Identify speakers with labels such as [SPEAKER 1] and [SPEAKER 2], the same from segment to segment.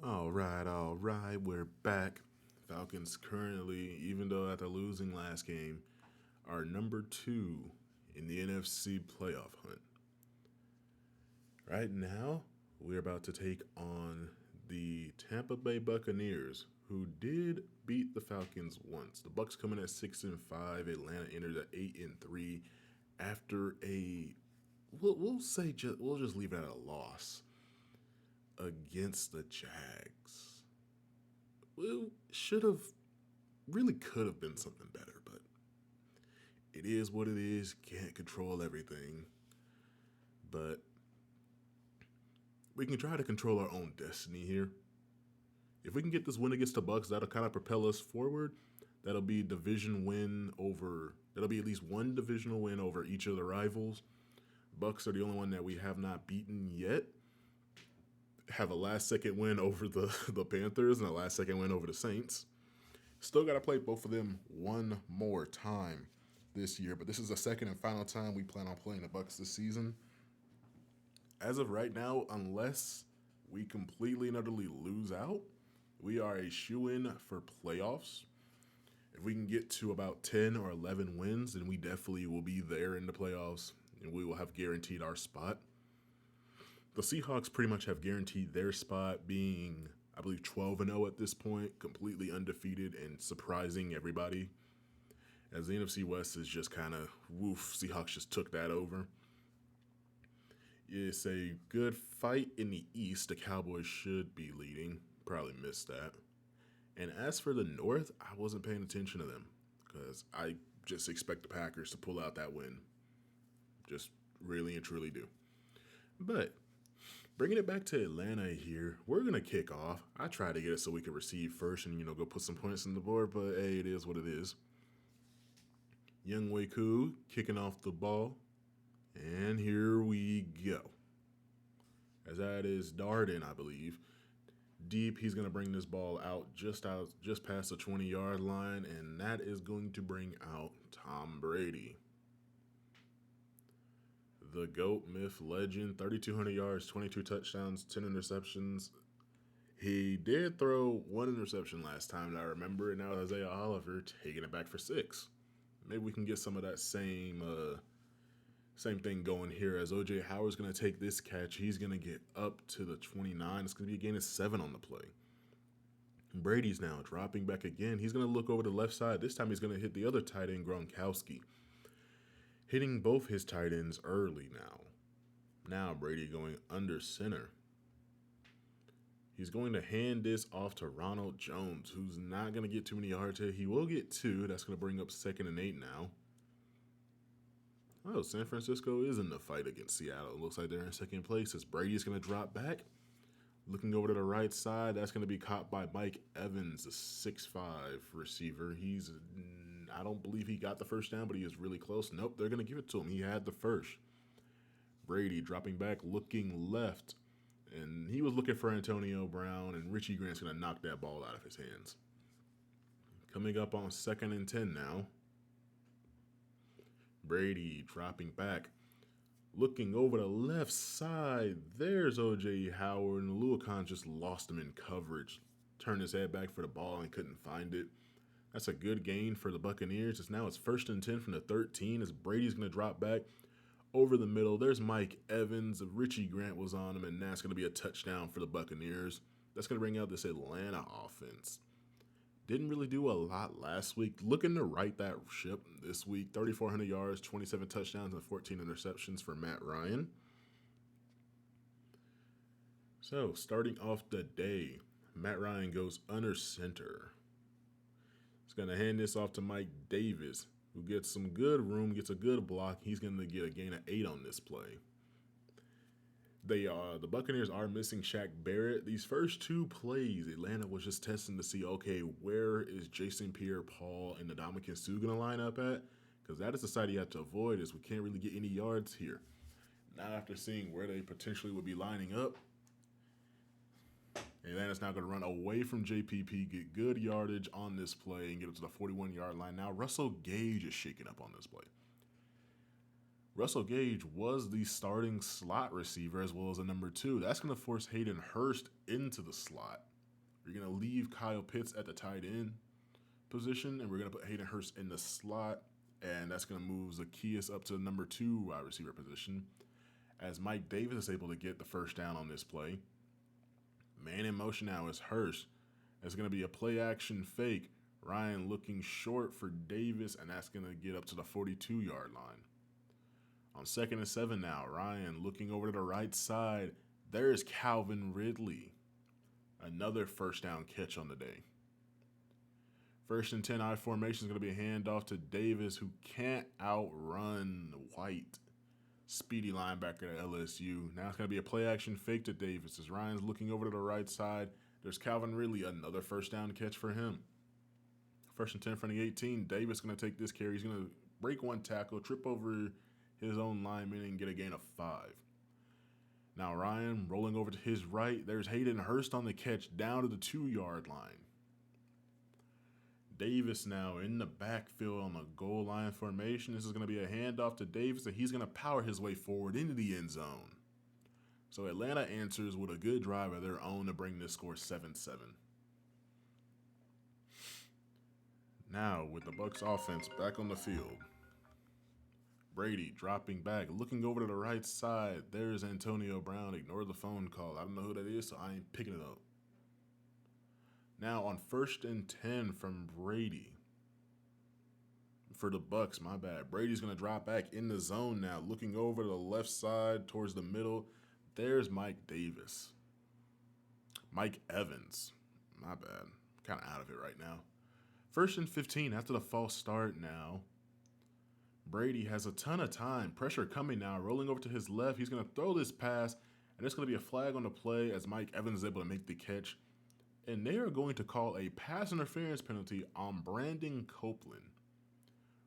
[SPEAKER 1] All right, we're back. Falcons currently, even though after losing last game, are number 2 in the NFC playoff hunt. Right now, we're about to take on the Tampa Bay Buccaneers, who did beat the Falcons once. The Bucs coming at 6-5. Atlanta entered at 8-3 after we'll just leave it at a loss against the Jags. Well, should have, really could have been something better, but it is what it is. Can't control everything, but we can try to control our own destiny here. If we can get this win against the Bucs, that'll kind of propel us forward. That'll be That'll be at least one divisional win over each of the rivals. Bucs are the only one that we have not beaten yet. Have a last second win over the Panthers and a last second win over the Saints. Still got to play both of them one more time this year, but this is the second and final time we plan on playing the Bucs this season. As of right now, unless we completely and utterly lose out, we are a shoo-in for playoffs. If we can get to about 10 or 11 wins, then we definitely will be there in the playoffs, and we will have guaranteed our spot. The Seahawks pretty much have guaranteed their spot, being, I believe, 12-0 at this point, completely undefeated and surprising everybody. As the NFC West is just kind of, woof, Seahawks just took that over. It's a good fight in the East. The Cowboys should be leading. Probably missed that. And as for the North, I wasn't paying attention to them because I just expect the Packers to pull out that win. Just really and truly do. But bringing it back to Atlanta here, we're going to kick off. I tried to get it so we could receive first and, go put some points on the board, but hey, it is what it is. Young Waku kicking off the ball. And here we go. As that is Darden, I believe. Deep, he's going to bring this ball out just past the 20-yard line, and that is going to bring out Tom Brady. The GOAT, myth, legend, 3,200 yards, 22 touchdowns, 10 interceptions. He did throw one interception last time that I remember, and now Isaiah Oliver taking it back for 6. Maybe we can get some of that same thing going here as O.J. Howard's going to take this catch. He's going to get up to the 29. It's going to be a gain of 7 on the play. Brady's now dropping back again. He's going to look over the left side. This time he's going to hit the other tight end, Gronkowski. Hitting both his tight ends early now. Now Brady going under center. He's going to hand this off to Ronald Jones, who's not going to get too many yards here. He will get 2. That's going to bring up 2nd and 8 now. Oh, San Francisco is in the fight against Seattle. It looks like they're in second place as Brady's going to drop back. Looking over to the right side, that's going to be caught by Mike Evans, a 6'5 receiver. I don't believe he got the first down, but he is really close. Nope, they're going to give it to him. He had the first. Brady dropping back, looking left. And he was looking for Antonio Brown, and Richie Grant's going to knock that ball out of his hands. Coming up on 2nd and 10 now. Brady dropping back, looking over the left side. There's O.J. Howard, and Luakon just lost him in coverage. Turned his head back for the ball and couldn't find it. That's a good gain for the Buccaneers. Now it's 1st and 10 from the 13 as Brady's going to drop back over the middle. There's Mike Evans. Richie Grant was on him, and that's going to be a touchdown for the Buccaneers. That's going to bring out this Atlanta offense. Didn't really do a lot last week. Looking to right that ship this week. 3,400 yards, 27 touchdowns, and 14 interceptions for Matt Ryan. So, starting off the day, Matt Ryan goes under center. He's going to hand this off to Mike Davis, who gets some good room, gets a good block. He's going to get a gain of 8 on this play. The Buccaneers are missing Shaq Barrett. These first 2 plays, Atlanta was just testing to see, okay, where is Jason Pierre-Paul and Ndamukong Suh going to line up at? Because that is the side you have to avoid, is we can't really get any yards here. Now after seeing where they potentially would be lining up, Atlanta's now going to run away from JPP, get good yardage on this play, and get up to the 41-yard line. Now Russell Gage is shaking up on this play. Russell Gage was the starting slot receiver as well as a number 2. That's going to force Hayden Hurst into the slot. We're going to leave Kyle Pitts at the tight end position, and we're going to put Hayden Hurst in the slot, and that's going to move Zacchaeus up to the number 2 wide receiver position, as Mike Davis is able to get the first down on this play. Man in motion now is Hurst. It's going to be a play-action fake. Ryan looking short for Davis, and that's going to get up to the 42-yard line. On 2nd and 7 now, Ryan looking over to the right side. There's Calvin Ridley. Another first down catch on the day. 1st and 10 I formation is going to be a handoff to Davis, who can't outrun White. Speedy linebacker at LSU. Now it's going to be a play-action fake to Davis as Ryan's looking over to the right side. There's Calvin Ridley, another first down catch for him. 1st and 10 from the 18. Davis going to take this carry. He's going to break one tackle, trip over his own lineman, and get a gain of 5. Now Ryan rolling over to his right. There's Hayden Hurst on the catch down to the 2-yard line. Davis now in the backfield on the goal line formation. This is going to be a handoff to Davis, and he's going to power his way forward into the end zone. So Atlanta answers with a good drive of their own to bring this score 7-7. Now with the Bucs offense back on the field. Brady dropping back, looking over to the right side. There's Antonio Brown. Ignore the phone call. I don't know who that is, so I ain't picking it up. Now on 1st and 10 from Brady. For the Bucs, my bad. Brady's going to drop back in the zone now, looking over to the left side towards the middle. There's Mike Davis. Mike Evans. My bad. Kind of out of it right now. 1st and 15 after the false start now. Brady has a ton of time. Pressure coming now. Rolling over to his left. He's going to throw this pass, and there's going to be a flag on the play as Mike Evans is able to make the catch. And they are going to call a pass interference penalty on Brandon Copeland,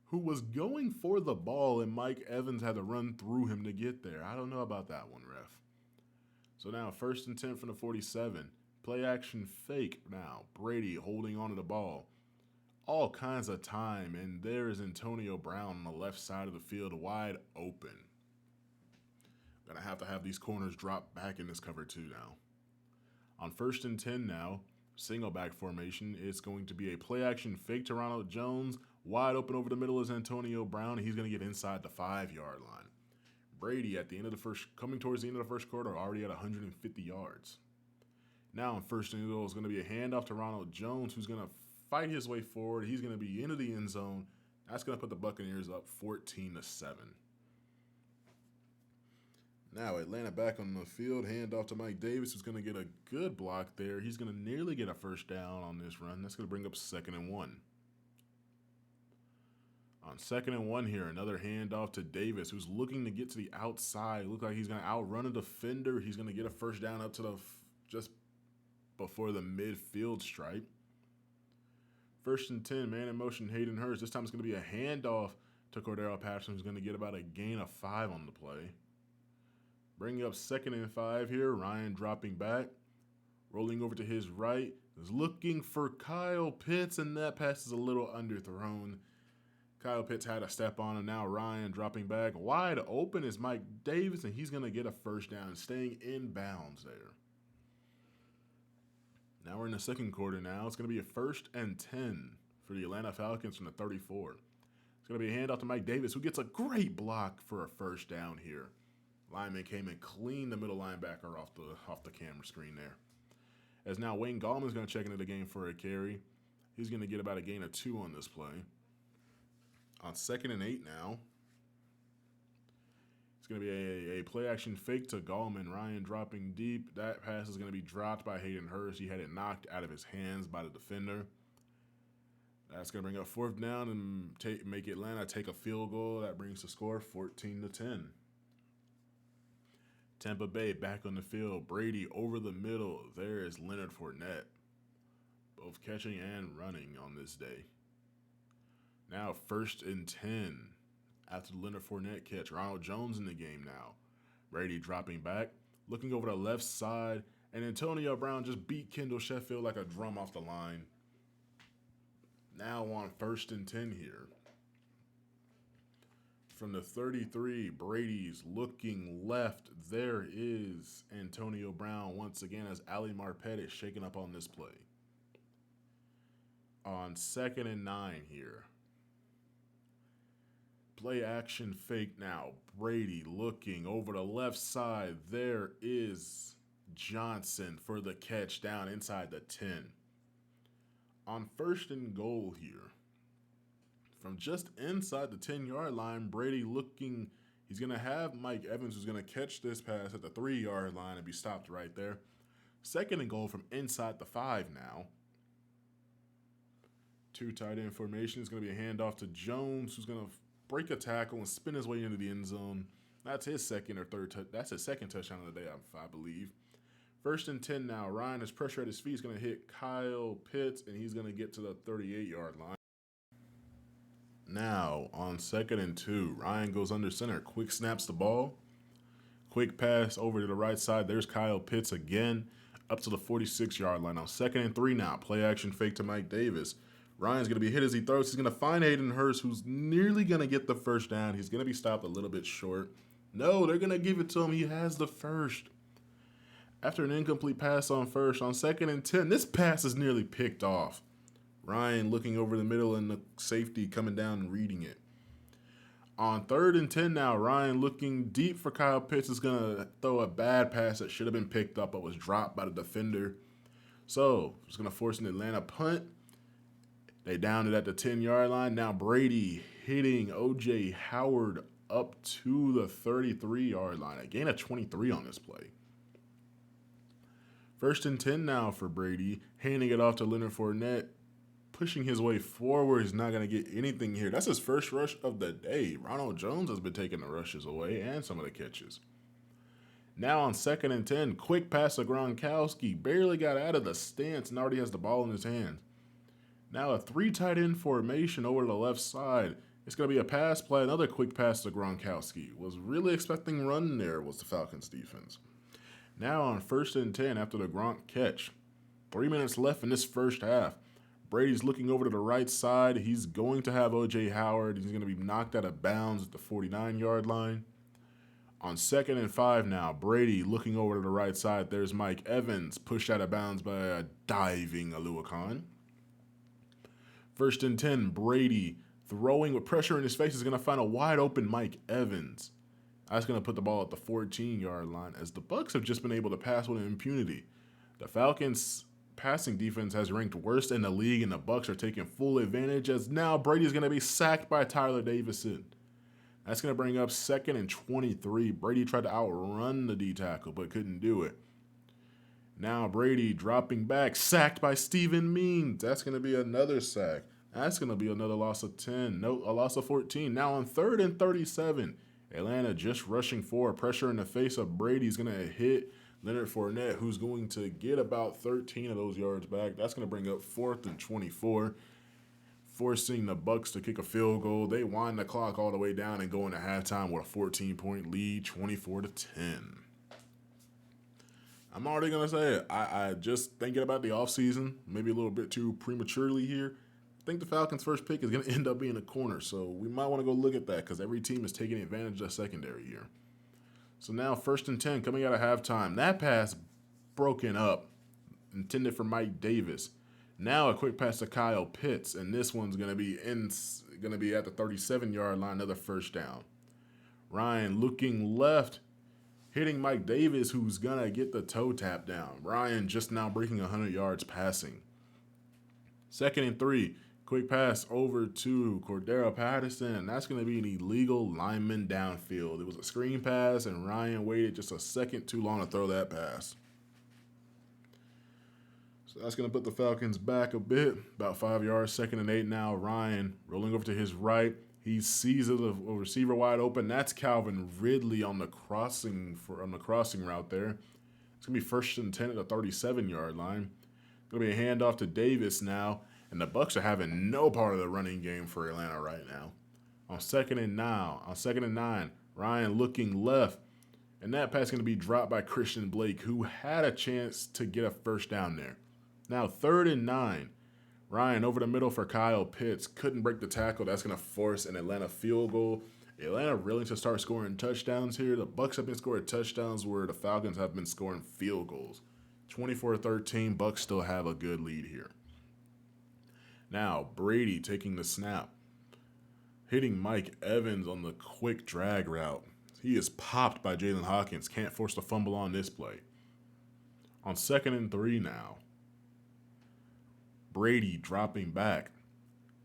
[SPEAKER 1] who was going for the ball, and Mike Evans had to run through him to get there. I don't know about that one, ref. So now 1st and 10 from the 47. Play action fake now. Brady holding on to the ball. All kinds of time, and there is Antonio Brown on the left side of the field, wide open. Gonna have to have these corners drop back in this cover too now. On 1st and 10 now, single back formation, it's going to be a play action fake to Ronald Jones. Wide open over the middle is Antonio Brown. He's going to get inside the 5-yard line. Brady at the end of the first, coming towards the end of the first quarter, already at 150 yards. Now on 1st and goal is going to be a handoff to Ronald Jones, who's going to fight his way forward. He's going to be into the end zone. That's going to put the Buccaneers up 14-7. Now Atlanta back on the field. Handoff to Mike Davis, who's going to get a good block there. He's going to nearly get a first down on this run. That's going to bring up 2nd and 1. On 2nd and 1 here, another handoff to Davis, who's looking to get to the outside. Look like he's going to outrun a defender. He's going to get a first down up to the just before the midfield stripe. 1st and 10, man in motion, Hayden Hurst. This time it's going to be a handoff to Cordero Patterson, who's going to get about a gain of 5 on the play. Bringing up 2nd and 5 here. Ryan dropping back. Rolling over to his right. Is looking for Kyle Pitts, and that pass is a little underthrown. Kyle Pitts had a step on him. Now Ryan dropping back. Wide open is Mike Davis, and he's going to get a first down, staying in bounds there. Now we're in the second quarter now. It's going to be a 1st and 10 for the Atlanta Falcons from the 34. It's going to be a handoff to Mike Davis, who gets a great block for a first down here. Lineman came and cleaned the middle linebacker off the camera screen there. As now Wayne Gallman's going to check into the game for a carry. He's going to get about a gain of 2 on this play. On 2nd and 8 now, it's going to be a play-action fake to Gallman. Ryan dropping deep. That pass is going to be dropped by Hayden Hurst. He had it knocked out of his hands by the defender. That's going to bring up 4th down and make Atlanta take a field goal. That brings the score 14-10. Tampa Bay back on the field. Brady over the middle. There is Leonard Fournette, both catching and running on this day. Now 1st and 10 after the Leonard Fournette catch. Ronald Jones in the game now. Brady dropping back, looking over the left side, and Antonio Brown just beat Kendall Sheffield like a drum off the line. Now on 1st and 10 here. From the 33, Brady's looking left. There is Antonio Brown once again as Ali Marpet is shaking up on this play. On 2nd and 9 here. Play action fake now. Brady looking over the left side. There is Johnson for the catch down inside the 10. On 1st and goal here. From just inside the 10-yard line, Brady looking, he's going to have Mike Evans who's going to catch this pass at the 3-yard line and be stopped right there. 2nd and goal from inside the 5 now. 2 tight end formation is going to be a handoff to Jones, who's going to break a tackle and spin his way into the end zone. That's his second that's his second touchdown of the day, I believe. 1st and 10 now. Ryan has pressure at his feet. He's going to hit Kyle Pitts, and he's going to get to the 38-yard line. Now, on 2nd and 2, Ryan goes under center. Quick snaps the ball. Quick pass over to the right side. There's Kyle Pitts again, up to the 46-yard line. On 2nd and 3 now. Play action fake to Mike Davis. Ryan's going to be hit as he throws. He's going to find Hayden Hurst, who's nearly going to get the first down. He's going to be stopped a little bit short. No, they're going to give it to him. He has the first. After an incomplete pass on 1st, on 2nd and 10, this pass is nearly picked off. Ryan looking over the middle and the safety coming down and reading it. On 3rd and 10 now, Ryan looking deep for Kyle Pitts is going to throw a bad pass that should have been picked up but was dropped by the defender. So, it's going to force an Atlanta punt. They downed it at the 10-yard line. Now Brady hitting O.J. Howard up to the 33-yard line. A gain of 23 on this play. 1st and 10 now for Brady. Handing it off to Leonard Fournette. Pushing his way forward. He's not going to get anything here. That's his first rush of the day. Ronald Jones has been taking the rushes away and some of the catches. Now on 2nd and 10, quick pass to Gronkowski. Barely got out of the stance and already has the ball in his hands. Now a 3 tight end formation over to the left side. It's going to be a pass play, another quick pass to Gronkowski. Was really expecting run there was the Falcons defense. Now on 1st and 10 after the Gronk catch. 3 minutes left in this first half. Brady's looking over to the right side. He's going to have O.J. Howard. He's going to be knocked out of bounds at the 49-yard line. On 2nd and 5 now, Brady looking over to the right side. There's Mike Evans, pushed out of bounds by a diving Alua Khan. 1st and 10, Brady throwing with pressure in his face is going to find a wide open Mike Evans. That's going to put the ball at the 14-yard line as the Bucs have just been able to pass with impunity. The Falcons' passing defense has ranked worst in the league, and the Bucs are taking full advantage as now Brady's going to be sacked by Tyler Davison. That's going to bring up 2nd and 23. Brady tried to outrun the D tackle but couldn't do it. Now Brady dropping back, sacked by Steven Means. That's going to be another sack. That's going to be another loss of 10. No, a loss of 14. Now on 3rd and 37, Atlanta just rushing forward. Pressure in the face of Brady's going to hit Leonard Fournette, who's going to get about 13 of those yards back. That's going to bring up 4th and 24, forcing the Bucs to kick a field goal. They wind the clock all the way down and go into halftime with a 14-point lead, 24-10. I'm already going to say it. I just thinking about the offseason, maybe a little bit too prematurely here. I think the Falcons' first pick is going to end up being a corner, so we might want to go look at that because every team is taking advantage of the secondary here. So now 1st and 10 coming out of halftime. That pass broken up, intended for Mike Davis. Now a quick pass to Kyle Pitts, and this one's going to be at the 37-yard line, another first down. Ryan looking left, hitting Mike Davis, who's going to get the toe tap down. Ryan just now breaking 100 yards passing. 2nd and 3, quick pass over to Cordero Patterson, and that's going to be an illegal lineman downfield. It was a screen pass, and Ryan waited just a second too long to throw that pass. So that's going to put the Falcons back a bit, about 5 yards. 2nd and 8 now. Ryan rolling over to his right. He sees a receiver wide open. That's Calvin Ridley on the crossing route there. It's going to be 1st and 10 at the 37-yard line. Going to be a handoff to Davis now. And the Bucs are having no part of the running game for Atlanta right now. On 2nd and 9, Ryan looking left. And that pass is going to be dropped by Christian Blake, who had a chance to get a first down there. Now 3rd and 9. Ryan over the middle for Kyle Pitts. Couldn't break the tackle. That's going to force an Atlanta field goal. Atlanta really to start scoring touchdowns here. The Bucs have been scoring touchdowns where the Falcons have been scoring field goals. 24-13, Bucs still have a good lead here. Now, Brady taking the snap, hitting Mike Evans on the quick drag route. He is popped by Jalen Hawkins. Can't force the fumble on this play. On 2nd and 3 now, Brady dropping back.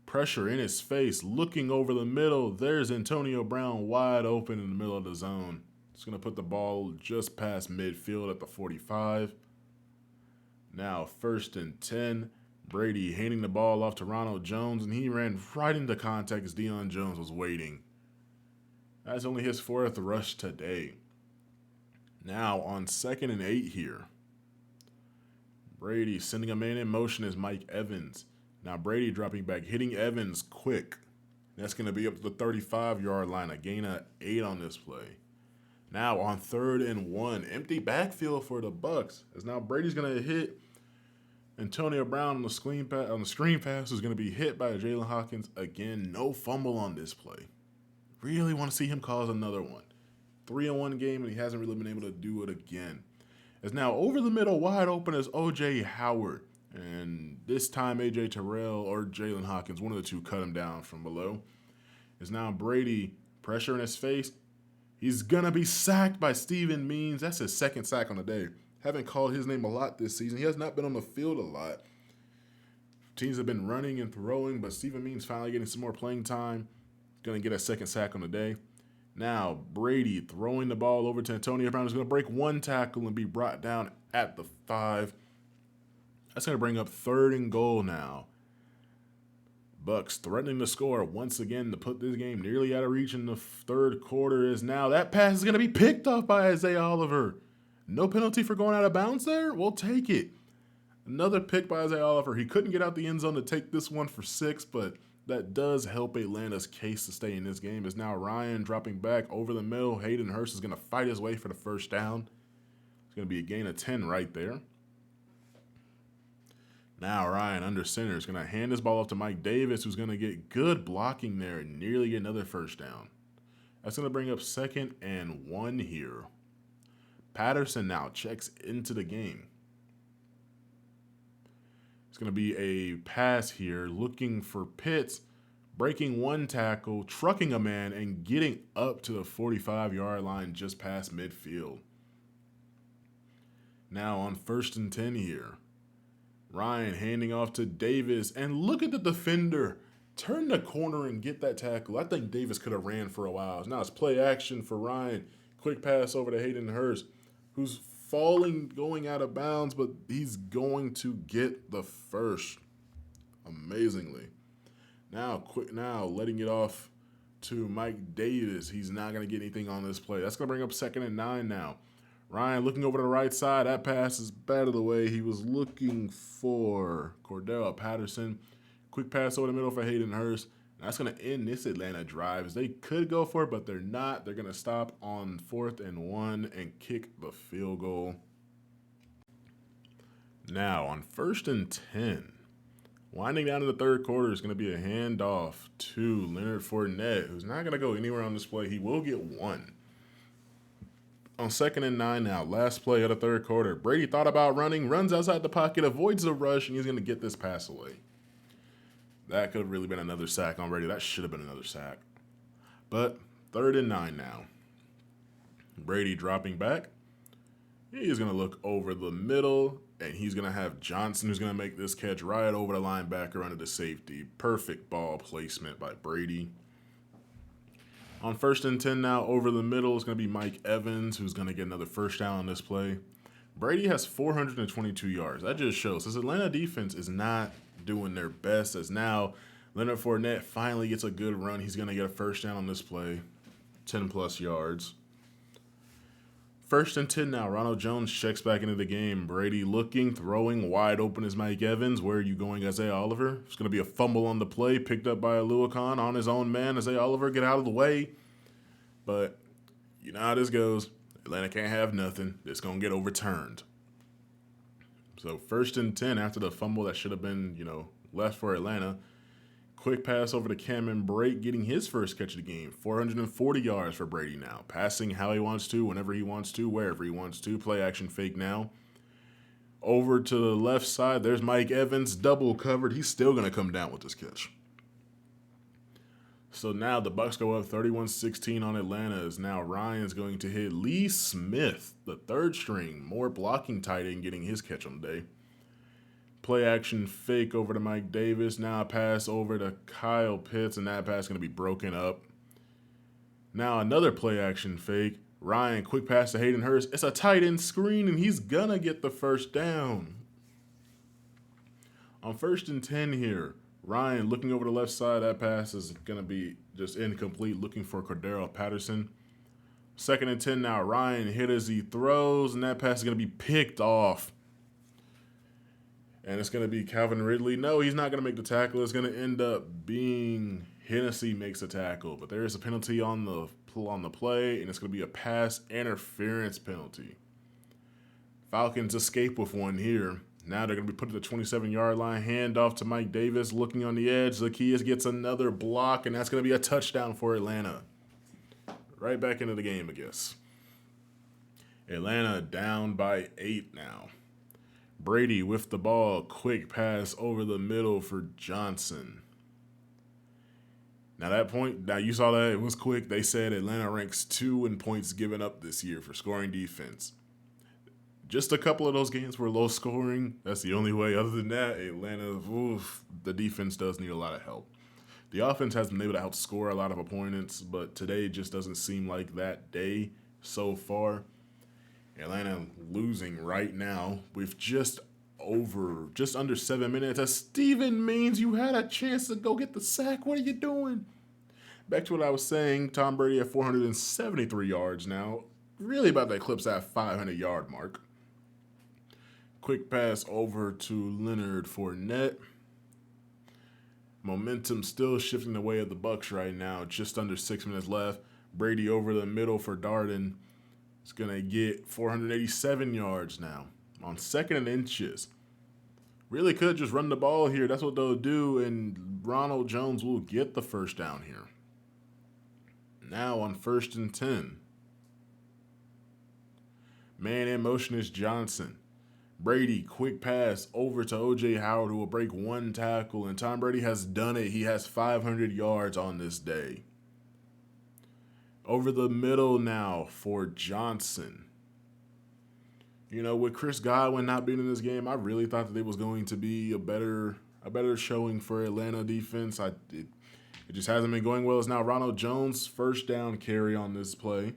[SPEAKER 1] Pressure in his face, looking over the middle. There's Antonio Brown wide open in the middle of the zone. It's going to put the ball just past midfield at the 45. Now 1st and 10. Brady handing the ball off to Ronald Jones, and he ran right into contact as Deion Jones was waiting. That's only his 4th rush today. Now on 2nd and 8 here. Brady sending a man in motion as Mike Evans. Now Brady dropping back, hitting Evans quick. That's going to be up to the 35-yard line. A gain of 8 on this play. Now on 3rd and 1, empty backfield for the Bucs. As now Brady's going to hit Antonio Brown on the screen pass, who's going to be hit by Jalen Hawkins again. No fumble on this play. Really want to see him cause another one. 3-1 game, and he hasn't really been able to do it again. As now over the middle, wide open is O.J. Howard. And this time, A.J. Terrell or Jalen Hawkins, one of the two, cut him down from below. Is now Brady, pressure in his face. He's going to be sacked by Steven Means. That's his 2nd sack on the day. Haven't called his name a lot this season. He has not been on the field a lot. Teams have been running and throwing, but Steven Means finally getting some more playing time. Going to get a 2nd sack on the day. Now, Brady throwing the ball over to Antonio Brown. Is going to break one tackle and be brought down at the 5. That's going to bring up 3rd and goal now. Bucs threatening to score once again to put this game nearly out of reach in the 3rd quarter. Is now that pass is going to be picked off by Isaiah Oliver. No penalty for going out of bounds there? We'll take it. Another pick by Isaiah Oliver. He couldn't get out the end zone to take this one for 6, but that does help Atlanta's case to stay in this game. Is now Ryan dropping back over the middle. Hayden Hurst is going to fight his way for the 1st down. It's going to be a gain of 10 right there. Now Ryan under center is going to hand this ball off to Mike Davis, who's going to get good blocking there and nearly get another 1st down. That's going to bring up 2nd and 1 here. Patterson now checks into the game. It's going to be a pass here, looking for Pitts, breaking one tackle, trucking a man, and getting up to the 45-yard line just past midfield. Now on 1st and 10 here. Ryan handing off to Davis, and look at the defender. Turn the corner and get that tackle. I think Davis could have ran for a while. Now it's play action for Ryan. Quick pass over to Hayden Hurst, who's falling, going out of bounds, but he's going to get the 1st. Amazingly. Now letting it off to Mike Davis. He's not going to get anything on this play. That's going to bring up 2nd and 9 now. Ryan looking over to the right side. That pass is bad of the way. He was looking for Cordell Patterson. Quick pass over the middle for Hayden Hurst. That's going to end this Atlanta drive. As they could go for it, but they're not. They're going to stop on 4th and 1 and kick the field goal. Now on 1st and 10, winding down in the 3rd quarter is going to be a handoff to Leonard Fournette, who's not going to go anywhere on this play. He will get 1. On 2nd and 9 now, last play of the 3rd quarter. Brady thought about running, runs outside the pocket, avoids the rush, and he's going to get this pass away. That could have really been another sack on Brady. That should have been another sack. But 3rd and 9 now. Brady dropping back. He's going to look over the middle, and he's going to have Johnson, who's going to make this catch right over the linebacker under the safety. Perfect ball placement by Brady. On 1st and 10 now, over the middle is going to be Mike Evans, who's going to get another 1st down on this play. Brady has 422 yards. That just shows this Atlanta defense is not doing their best, as now Leonard Fournette finally gets a good run. He's going to get a 1st down on this play, 10-plus yards. 1st and 10 now. Ronald Jones checks back into the game. Brady looking, throwing, wide open is Mike Evans. Where are you going, Isaiah Oliver? It's going to be a fumble on the play, picked up by Aluakon on his own man. Isaiah Oliver, get out of the way. But you know how this goes. Atlanta can't have nothing. It's going to get overturned. So 1st and 10 after the fumble that should have been, left for Atlanta. Quick pass over to Cameron Brate, getting his first catch of the game. 440 yards for Brady now. Passing how he wants to, whenever he wants to, wherever he wants to. Play action fake now. Over to the left side, there's Mike Evans, double covered. He's still going to come down with this catch. So now the Bucs go up 31-16 on Atlanta. As now Ryan's going to hit Lee Smith, the third string, more blocking tight end, getting his catch on the day. Play action fake over to Mike Davis. Now a pass over to Kyle Pitts, and that pass is going to be broken up. Now another play action fake. Ryan, quick pass to Hayden Hurst. It's a tight end screen, and he's going to get the first down. On 1st and 10 here, Ryan looking over the left side. That pass is going to be just incomplete, looking for Cordero Patterson. 2nd and 10 now. Ryan hit as he throws, and that pass is going to be picked off. And it's going to be Calvin Ridley. No, he's not going to make the tackle. It's going to end up being Hennessy makes a tackle. But there is a penalty on the play, and it's going to be a pass interference penalty. Falcons escape with one here. Now they're going to be put at the 27-yard line. Handoff to Mike Davis, looking on the edge. Zacchaeus gets another block, and that's going to be a touchdown for Atlanta. Right back into the game, I guess. Atlanta down by 8 now. Brady with the ball, quick pass over the middle for Johnson. Now you saw that it was quick. They said Atlanta ranks 2 in points given up this year for scoring defense. Just a couple of those games were low scoring. That's the only way. Other than that, Atlanta, the defense does need a lot of help. The offense has been able to outscore a lot of opponents, but today just doesn't seem like that day so far. Atlanta losing right now with just under 7 minutes. As Steven Means, you had a chance to go get the sack. What are you doing? Back to what I was saying, Tom Brady at 473 yards now. Really about to eclipse that 500-yard mark. Quick pass over to Leonard Fournette. Momentum still shifting the way of the Bucs right now. Just under 6 minutes left. Brady over the middle for Darden. It's going to get 487 yards now on 2nd and inches. Really could just run the ball here. That's what they'll do, and Ronald Jones will get the first down here. Now on 1st and 10. Man in motion is Johnson. Brady, quick pass over to O.J. Howard, who will break one tackle, and Tom Brady has done it. He has 500 yards on this day. Over the middle now for Johnson. You know, with Chris Godwin not being in this game, I really thought that it was going to be a better showing for Atlanta defense. It just hasn't been going well. It's now Ronald Jones' first down carry on this play.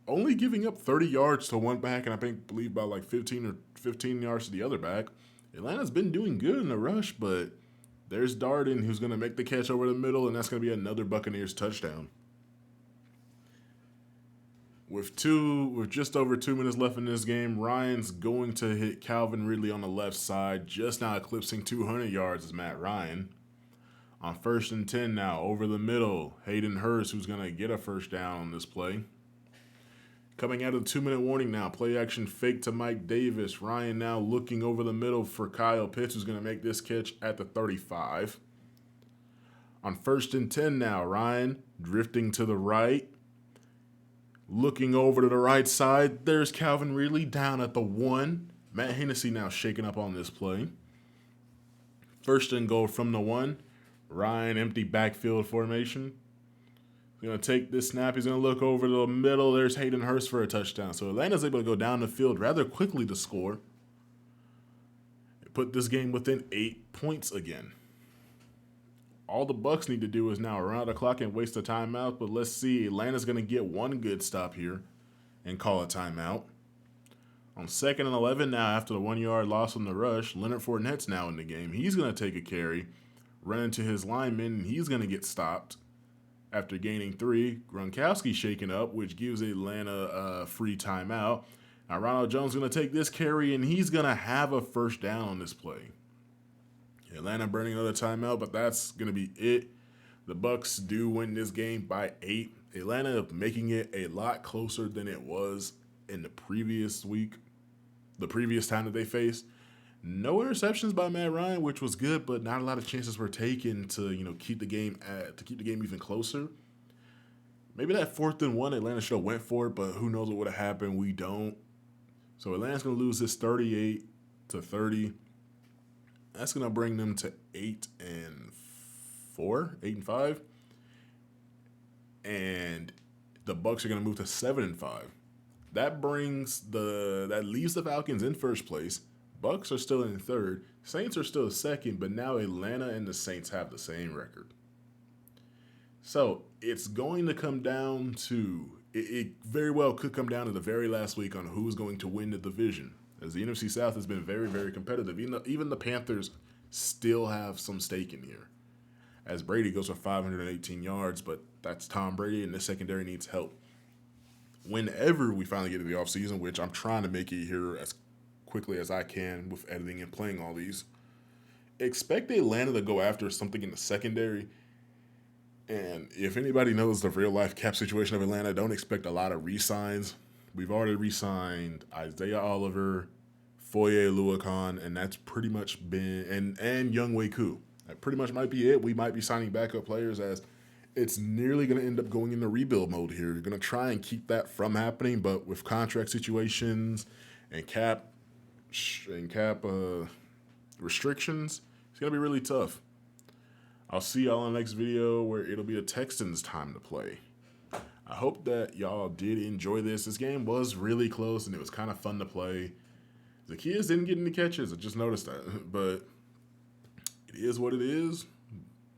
[SPEAKER 1] Only giving up 30 yards to one back, and I believe about like 15 yards to the other back. Atlanta's been doing good in the rush, but there's Darden, who's going to make the catch over the middle, and that's going to be another Buccaneers touchdown. With just over 2 minutes left in this game, Ryan's going to hit Calvin Ridley on the left side, just now eclipsing 200 yards as Matt Ryan. On 1st and 10 now, over the middle, Hayden Hurst, who's going to get a first down on this play. Coming out of the 2-minute warning now, play action fake to Mike Davis. Ryan now looking over the middle for Kyle Pitts, who's going to make this catch at the 35. On 1st and 10 now, Ryan drifting to the right. Looking over to the right side, there's Calvin Ridley down at the 1. Matt Hennessy now shaking up on this play. 1st and goal from the 1. Ryan, empty backfield formation. He's going to take this snap. He's going to look over the middle. There's Hayden Hurst for a touchdown. So Atlanta's able to go down the field rather quickly to score. Put this game within 8 points again. All the Bucs need to do is now run out the clock and waste a timeout. But let's see. Atlanta's going to get one good stop here and call a timeout. On 2nd and 11 now, after the 1-yard loss on the rush, Leonard Fournette's now in the game. He's going to take a carry, run into his lineman, and he's going to get stopped. After gaining 3, Gronkowski shaken up, which gives Atlanta a free timeout. Now Ronald Jones is going to take this carry, and he's going to have a first down on this play. Atlanta burning another timeout, but that's going to be it. The Bucs do win this game by 8. Atlanta making it a lot closer than it was in the previous week, the previous time that they faced. No interceptions by Matt Ryan, which was good, but not a lot of chances were taken to keep the game even closer. Maybe that 4th and 1, Atlanta should have went for it, but who knows what would have happened? We don't. So Atlanta's gonna lose this 38-30. That's gonna bring them to 8-4, 8-5, and the Bucs are gonna move to 7-5. That leaves the Falcons in first place. Bucs are still in third. Saints are still second, but now Atlanta and the Saints have the same record. So it's going to come down to it very well could come down to the very last week on who's going to win the division, as the NFC South has been very, very competitive. Even the Panthers still have some stake in here, as Brady goes for 518 yards, but that's Tom Brady, and the secondary needs help. Whenever we finally get to the offseason, which I'm trying to make it here as quickly as I can with editing and playing all these, expect Atlanta to go after something in the secondary. And if anybody knows the real life cap situation of Atlanta, don't expect a lot of re-signs. We've already re-signed Isaiah Oliver, Foye Oluokun, and that's pretty much been and Younghoe Koo. That pretty much might be it. We might be signing backup players, as it's nearly going to end up going into rebuild mode here. You're going to try and keep that from happening, but with contract situations and cap restrictions, it's going to be really tough. I'll see y'all in the next video where it'll be a Texans time to play. I hope that y'all did enjoy this. This game was really close, and it was kind of fun to play. The kids didn't get any catches. I just noticed that. But it is what it is.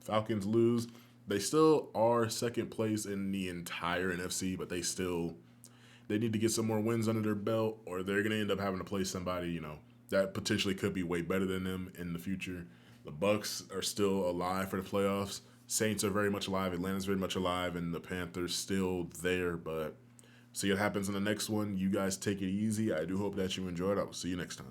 [SPEAKER 1] Falcons lose. They still are second place in the entire NFC, but they need to get some more wins under their belt, or they're going to end up having to play somebody, that potentially could be way better than them in the future. The Bucs are still alive for the playoffs. Saints are very much alive. Atlanta's very much alive, and the Panthers still there. But see what happens in the next one. You guys take it easy. I do hope that you enjoyed. I will see you next time.